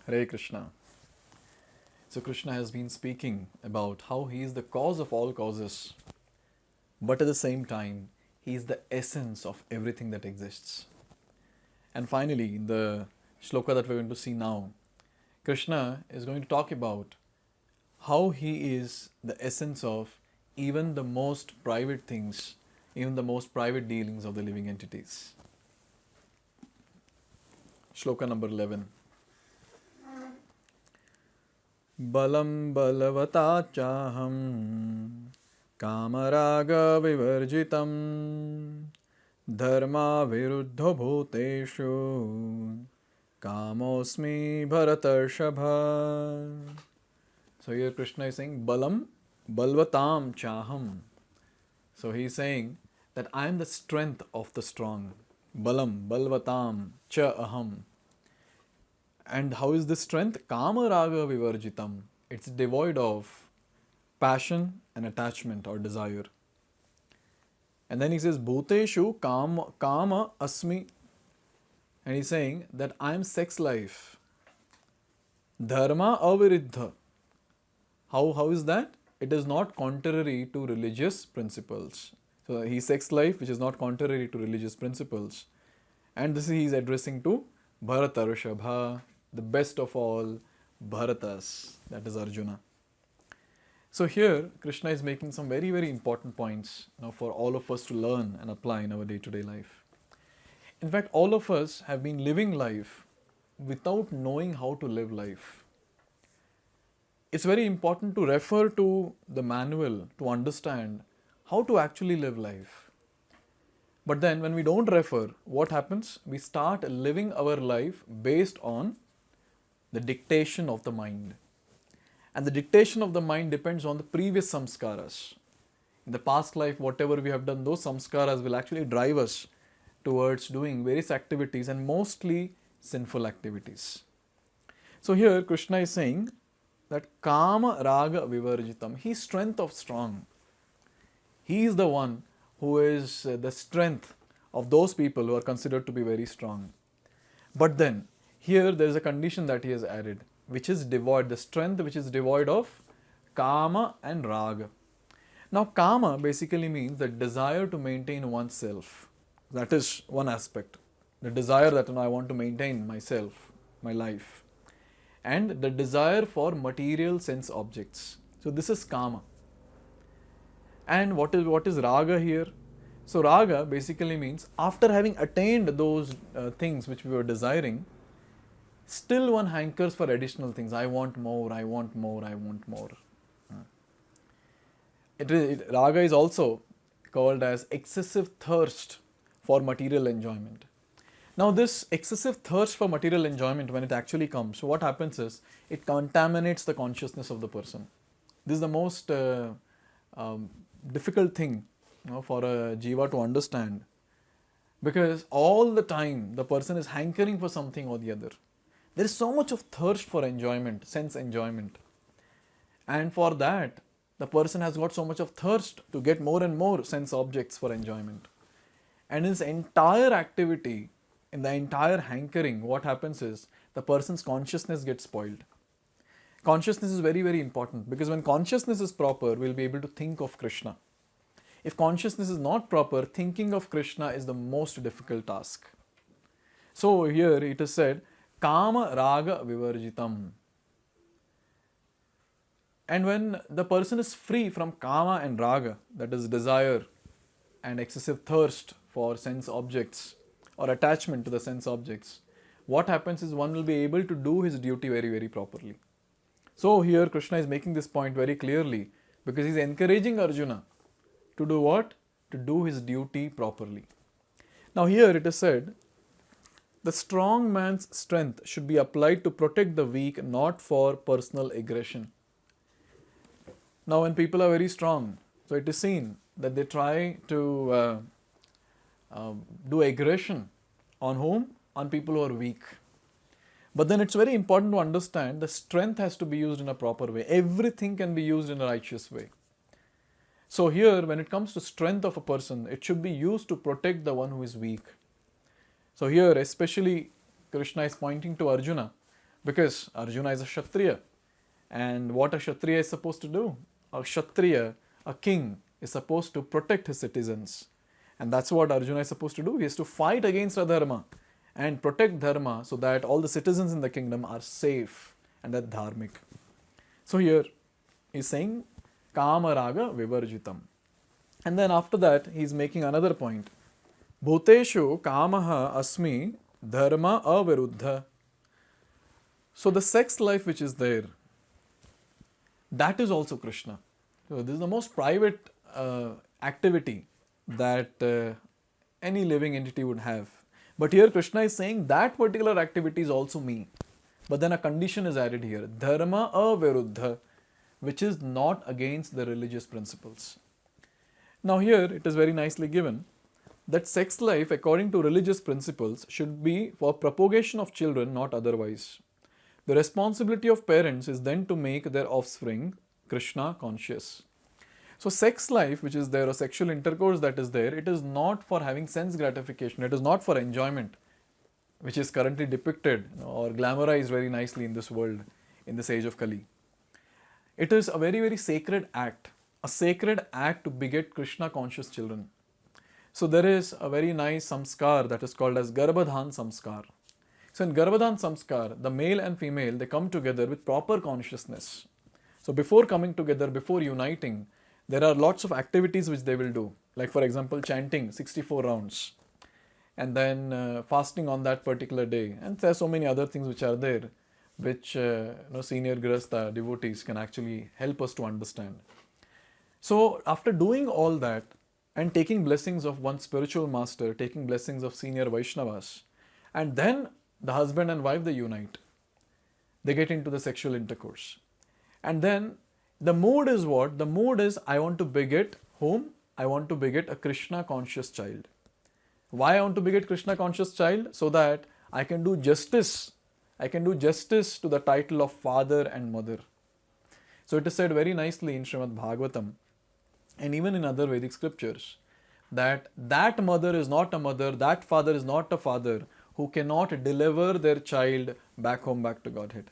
Hare Krishna. So Krishna has been speaking about how he is the cause of all causes, but at the same time, he is the essence of everything that exists. And finally, in the shloka that we're going to see now, Krishna is going to talk about how he is the essence of even the most private things, even the most private dealings of the living entities. Shloka number 11. Balam balavata chaham kamaraga vivarjitam dharma viruddha bhuteshu kamosmi bharatarshabha. So here Krishna is saying balam balvatam chaham. So he is saying that I am the strength of the strong. Balam balvatam cha aham. And how is this strength? Kama raga vivarjitam. It's devoid of passion and attachment or desire. And then he says, Bhuteshu kama asmi. And he's saying that I am sex life. Dharma aviruddha. How is that? It is not contrary to religious principles. So he is sex life, which is not contrary to religious principles. And this he is addressing to Bharatarshabha, the best of all Bharatas, that is Arjuna. So here Krishna is making some very, very important points for all of us to learn and apply in our day-to-day life. In fact, all of us have been living life without knowing how to live life. It's very important to refer to the manual to understand how to actually live life. But then when we don't refer, what happens? We start living our life based on the dictation of the mind. And the dictation of the mind depends on the previous samskaras. In the past life, whatever we have done, those samskaras will actually drive us towards doing various activities and mostly sinful activities. So here Krishna is saying that Kama Raga Vivarjitam, he is strength of strong. He is the one who is the strength of those people who are considered to be very strong. But then, here there is a condition that he has added, which is devoid, the strength which is devoid of Kama and Raga. Now, Kama basically means the desire to maintain oneself. That is one aspect. The desire that I want to maintain myself, my life. And the desire for material sense objects. So, this is Kama. And what is Raga here? So Raga basically means after having attained those things which we were desiring, still one hankers for additional things. I want more, I want more, I want more. Raga is also called as excessive thirst for material enjoyment. Now this excessive thirst for material enjoyment, when it actually comes, so what happens is it contaminates the consciousness of the person. This is the most difficult thing for a jiva to understand, because all the time the person is hankering for something or the other. There is so much of thirst for enjoyment, sense enjoyment, and for that the person has got so much of thirst to get more and more sense objects for enjoyment. And in this entire activity, in the entire hankering, what happens is the person's consciousness gets spoiled. Consciousness is very, very important, because when consciousness is proper, we'll be able to think of Krishna. If consciousness is not proper, thinking of Krishna is the most difficult task. So here it is said, Kama Raga Vivarjitam. And when the person is free from Kama and Raga, that is desire and excessive thirst for sense objects or attachment to the sense objects, what happens is one will be able to do his duty very, very properly. So here Krishna is making this point very clearly, because he is encouraging Arjuna to do what? To do his duty properly. Now here it is said, the strong man's strength should be applied to protect the weak, not for personal aggression. Now when people are very strong, so it is seen that they try to do aggression on whom? On people who are weak. But then it's very important to understand the strength has to be used in a proper way. Everything can be used in a righteous way. So here, when it comes to strength of a person, it should be used to protect the one who is weak. So here, especially Krishna is pointing to Arjuna, because Arjuna is a Kshatriya. And what a Kshatriya is supposed to do? A Kshatriya, a king, is supposed to protect his citizens. And that's what Arjuna is supposed to do. He is to fight against adharma and protect dharma so that all the citizens in the kingdom are safe and that dharmic. So here he's saying Kamaraga Vivarjitam. And then after that he's making another point. Bhuteshu Kamaha Asmi Dharma Aviruddha. So the sex life which is there, that is also Krishna. So this is the most private activity that any living entity would have. But here Krishna is saying that particular activity is also me. But then a condition is added here. Dharma aviruddha, which is not against the religious principles. Now here it is very nicely given that sex life according to religious principles should be for propagation of children, not otherwise. The responsibility of parents is then to make their offspring Krishna conscious. So sex life which is there, or sexual intercourse that is there, it is not for having sense gratification, it is not for enjoyment, which is currently depicted or glamorized very nicely in this world, in this age of Kali. It is a very, very sacred act to beget Krishna conscious children. So there is a very nice samskar that is called as Garbhadhan samskar. So in Garbhadhan samskar, the male and female, they come together with proper consciousness. So before coming together, before uniting, there are lots of activities which they will do. Like for example, chanting 64 rounds and then fasting on that particular day. And there are so many other things which are there, which senior Grihastha devotees can actually help us to understand. So after doing all that and taking blessings of one spiritual master, taking blessings of senior Vaishnavas, and then the husband and wife, they unite. They get into the sexual intercourse. And then the mood is what? The mood is, I want to beget whom? I want to beget a Krishna conscious child. Why I want to beget Krishna conscious child? So that I can do justice. I can do justice to the title of father and mother. So it is said very nicely in Srimad Bhagavatam and even in other Vedic scriptures that that mother is not a mother, that father is not a father who cannot deliver their child back home, back to Godhead.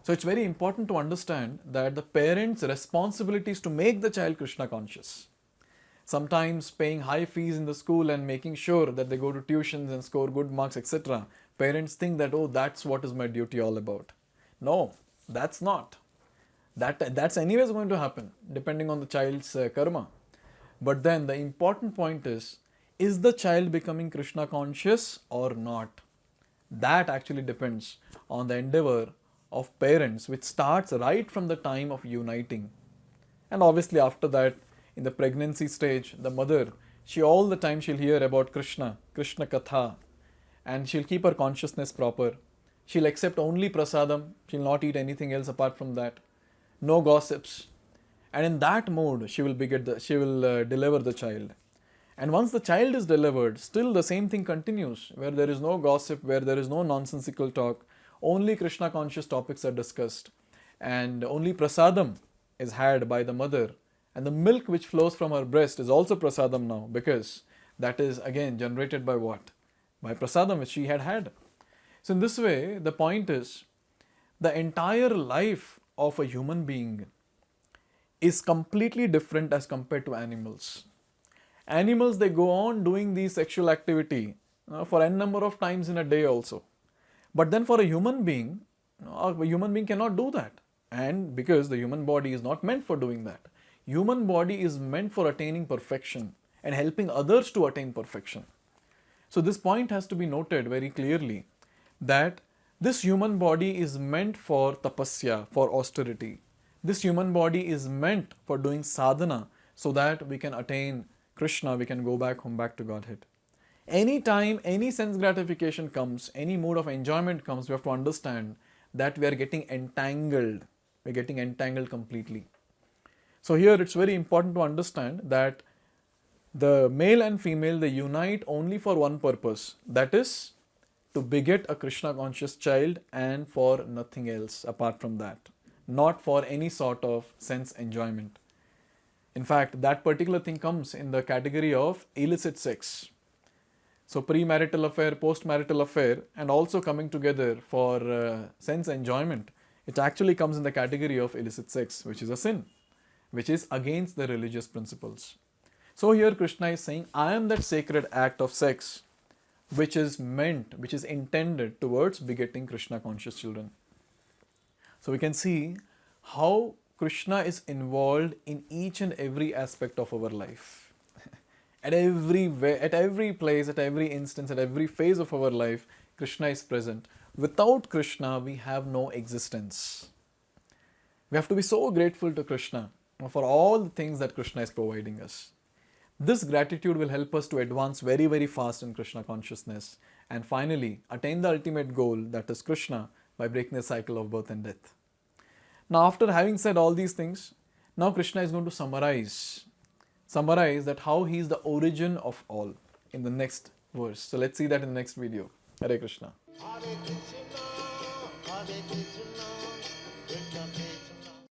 So it's very important to understand that the parents' responsibility is to make the child Krishna conscious. Sometimes paying high fees in the school and making sure that they go to tuitions and score good marks, etc. Parents think that, oh, that's what is my duty all about. No, that's not. That's anyways going to happen depending on the child's karma. But then the important point is the child becoming Krishna conscious or not? That actually depends on the endeavor of parents, which starts right from the time of uniting. And obviously after that, in the pregnancy stage, the mother, she all the time she'll hear about Krishna Katha, and she'll keep her consciousness proper. She'll accept only prasadam, she'll not eat anything else apart from that. No gossips. And in that mode, she will deliver the child. And once the child is delivered, still the same thing continues, where there is no gossip, where there is no nonsensical talk. Only Krishna conscious topics are discussed, and only prasadam is had by the mother, and the milk which flows from her breast is also prasadam now, because that is again generated by what? By prasadam which she had. So in this way, the point is, the entire life of a human being is completely different as compared to animals. Animals, they go on doing the sexual activity for n number of times in a day also. But then for a human being cannot do that. And because the human body is not meant for doing that. Human body is meant for attaining perfection and helping others to attain perfection. So this point has to be noted very clearly, that this human body is meant for tapasya, for austerity. This human body is meant for doing sadhana so that we can attain Krishna, we can go back home, back to Godhead. Anytime any sense gratification comes, any mode of enjoyment comes, we have to understand that we are getting entangled. We are getting entangled completely. So here it's very important to understand that the male and female, they unite only for one purpose. That is to beget a Krishna conscious child, and for nothing else apart from that. Not for any sort of sense enjoyment. In fact, that particular thing comes in the category of illicit sex. So premarital affair, postmarital affair, and also coming together for sense enjoyment, it actually comes in the category of illicit sex, which is a sin, which is against the religious principles. So here Krishna is saying, I am that sacred act of sex which is meant, which is intended towards begetting Krishna conscious children. So we can see how Krishna is involved in each and every aspect of our life. At every way, at every place, at every instance, at every phase of our life, Krishna is present. Without Krishna, we have no existence. We have to be so grateful to Krishna for all the things that Krishna is providing us. This gratitude will help us to advance very, very fast in Krishna consciousness and finally attain the ultimate goal, that is Krishna, by breaking the cycle of birth and death. Now, after having said all these things, now Krishna is going to summarize that how he is the origin of all in the next verse. So let's see that in the next video. Hare Krishna. Hare Krishna, Hare Krishna.